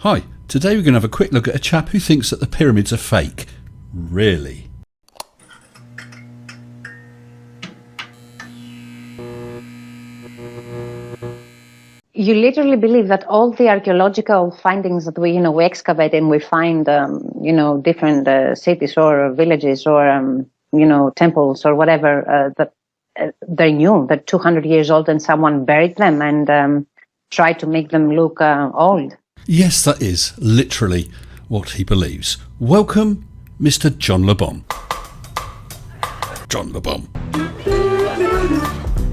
Hi, today we're going to have a quick look at a chap who thinks that the pyramids are fake. Really? You literally believe that all the archaeological findings that we excavate and we find, different cities or villages or, temples or whatever, that they're new, they're 200 years old and someone buried them and tried to make them look old. Yes, that is literally what he believes. Welcome, Mr. John Le Bon. John Le Bon.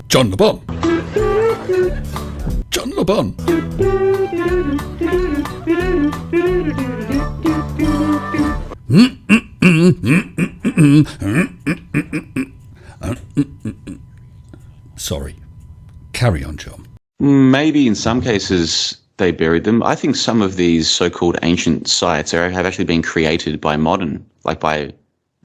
John Le Bon. John Le Bon. Sorry. Carry on, John. Maybe in some cases they buried them. I think some of these so-called ancient sites have actually been created by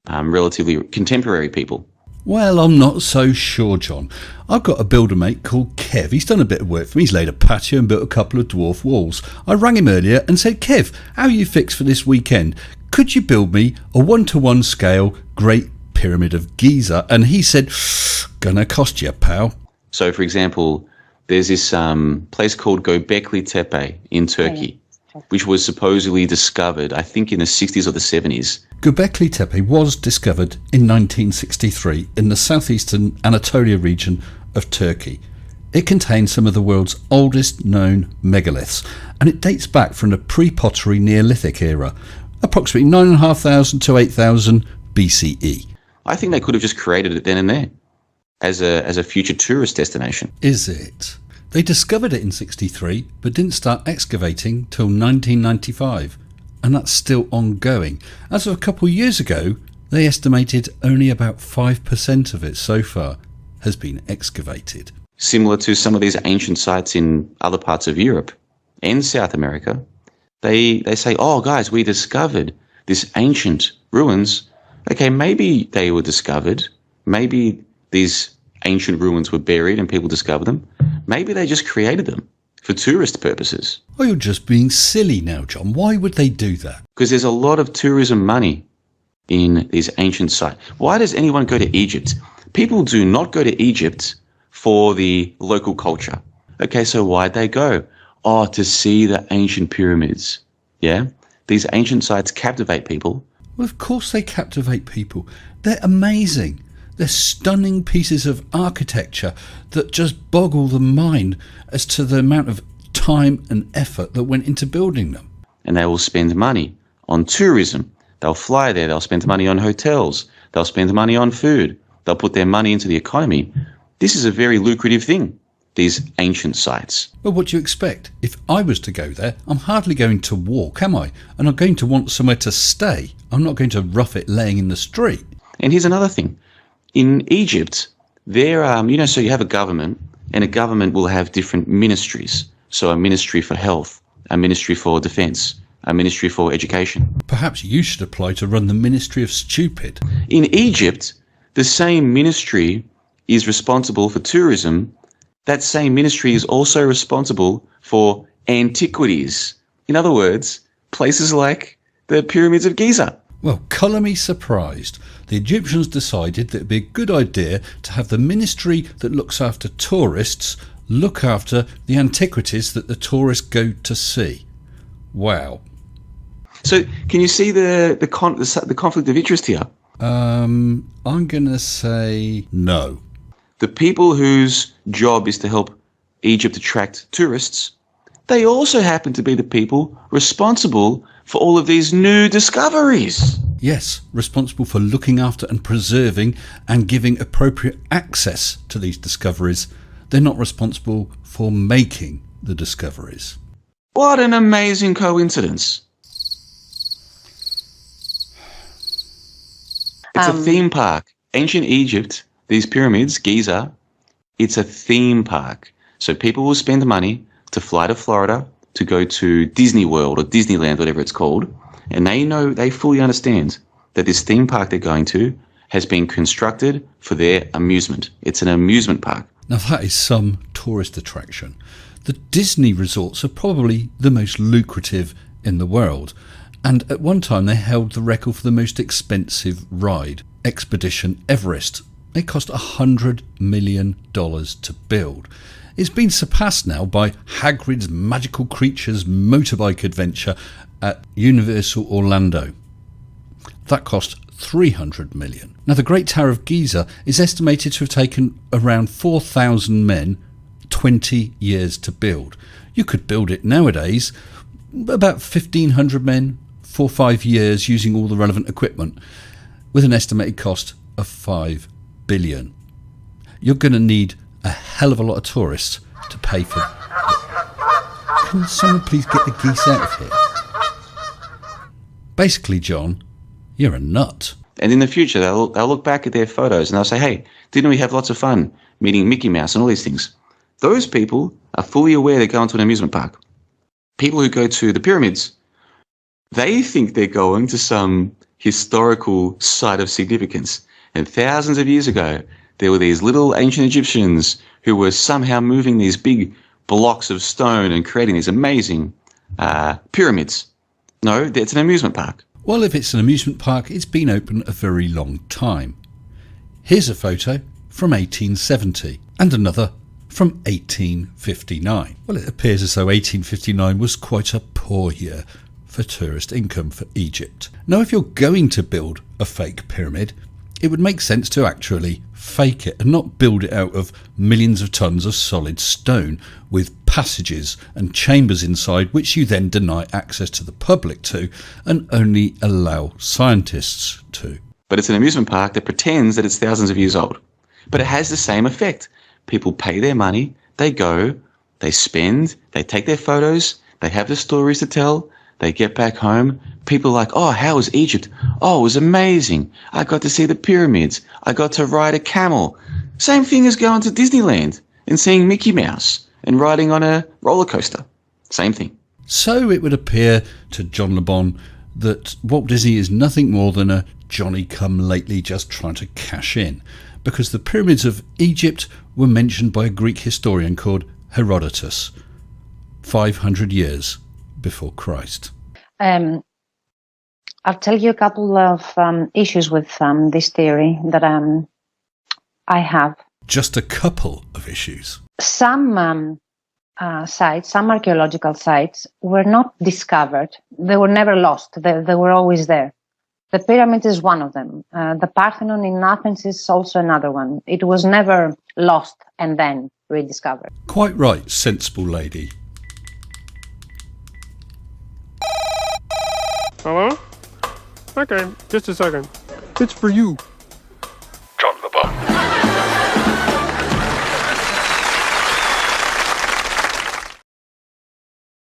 relatively contemporary people. Well, I'm not so sure, John. I've got a builder mate called Kev. He's done a bit of work for me. He's laid a patio and built a couple of dwarf walls. I rang him earlier and said, Kev, how are you fixed for this weekend? Could you build me a 1-to-1 scale Great Pyramid of Giza? And he said, gonna cost you, pal. So, for example, there's this place called Göbekli Tepe in Turkey, which was supposedly discovered, I think, in the 60s or the 70s. Göbekli Tepe was discovered in 1963 in the southeastern Anatolia region of Turkey. It contains some of the world's oldest known megaliths, and it dates back from the pre-pottery Neolithic era, approximately 9,500 to 8,000 BCE. I think they could have just created it then and there as a future tourist destination. Is it? They discovered it in 63, but didn't start excavating till 1995. And that's still ongoing. As of a couple of years ago, they estimated only about 5% of it so far has been excavated. Similar to some of these ancient sites in other parts of Europe and South America, they say, oh, guys, we discovered this ancient ruins. Okay, maybe they were discovered. Maybe these ancient ruins were buried and people discovered them. Maybe they just created them for tourist purposes. Oh, you're just being silly now, John. Why would they do that? Because there's a lot of tourism money in these ancient sites. Why does anyone go to Egypt? People do not go to Egypt for the local culture. Okay, so why'd they go? Oh, to see the ancient pyramids. Yeah? These ancient sites captivate people. Well, of course they captivate people. They're amazing. They're stunning pieces of architecture that just boggle the mind as to the amount of time and effort that went into building them. And they will spend money on tourism. They'll fly there. They'll spend money on hotels. They'll spend money on food. They'll put their money into the economy. This is a very lucrative thing, these ancient sites. Well, what do you expect? If I was to go there, I'm hardly going to walk, am I? And I'm going to want somewhere to stay. I'm not going to rough it laying in the street. And here's another thing. In Egypt, there, so you have a government, and a government will have different ministries. So a ministry for health, a ministry for defense, a ministry for education. Perhaps you should apply to run the Ministry of Stupid. In Egypt, the same ministry is responsible for tourism. That same ministry is also responsible for antiquities. In other words, places like the pyramids of Giza. Well, colour me surprised. The Egyptians decided that it would be a good idea to have the ministry that looks after tourists look after the antiquities that the tourists go to see. Wow. So can you see the conflict of interest here? I'm going to say no. The people whose job is to help Egypt attract tourists, they also happen to be the people responsible for all of these new discoveries. Yes, responsible for looking after and preserving and giving appropriate access to these discoveries. They're not responsible for making the discoveries. What an amazing coincidence. It's a theme park. Ancient Egypt, these pyramids, Giza, it's a theme park. So people will spend money to fly to Florida, to go to Disney World or Disneyland, whatever it's called, and they fully understand that this theme park they're going to has been constructed for their amusement. It's an amusement park. Now that is some tourist attraction. The Disney resorts are probably the most lucrative in the world. And at one time they held the record for the most expensive ride, Expedition Everest. It cost $100 million to build. It's been surpassed now by Hagrid's Magical Creatures motorbike adventure at Universal Orlando. That cost $300 million. Now, the Great Tower of Giza is estimated to have taken around 4,000 men 20 years to build. You could build it nowadays, about 1,500 men, 4 or 5 years using all the relevant equipment, with an estimated cost of $5 billion. You're going to need a hell of a lot of tourists to pay for. Can someone please get the geese out of here? Basically, John, you're a nut. And in the future, they'll look back at their photos and they'll say, hey, didn't we have lots of fun meeting Mickey Mouse and all these things? Those people are fully aware they're going to an amusement park. People who go to the pyramids, they think they're going to some historical site of significance. And thousands of years ago, there were these little ancient Egyptians who were somehow moving these big blocks of stone and creating these amazing pyramids. No, it's an amusement park. Well, if it's an amusement park, it's been open a very long time. Here's a photo from 1870 and another from 1859. Well, it appears as though 1859 was quite a poor year for tourist income for Egypt. Now, if you're going to build a fake pyramid, it would make sense to actually fake it and not build it out of millions of tons of solid stone with passages and chambers inside which you then deny access to the public to and only allow scientists to. But it's an amusement park that pretends that it's thousands of years old. But it has the same effect. People pay their money, they go, they spend, they take their photos, they have the stories to tell, they get back home. People are like, oh, how was Egypt? Oh, it was amazing. I got to see the pyramids. I got to ride a camel. Same thing as going to Disneyland and seeing Mickey Mouse and riding on a roller coaster. Same thing. So it would appear to John Le Bon that Walt Disney is nothing more than a Johnny-come-lately just trying to cash in, because the pyramids of Egypt were mentioned by a Greek historian called Herodotus 500 years before Christ. I'll tell you a couple of issues with this theory that I have. Just a couple of issues. Some sites, some archaeological sites, were not discovered. They were never lost. They were always there. The pyramid is one of them. The Parthenon in Athens is also another one. It was never lost and then rediscovered. Quite right, sensible lady. Hello? Okay, just a second. It's for you.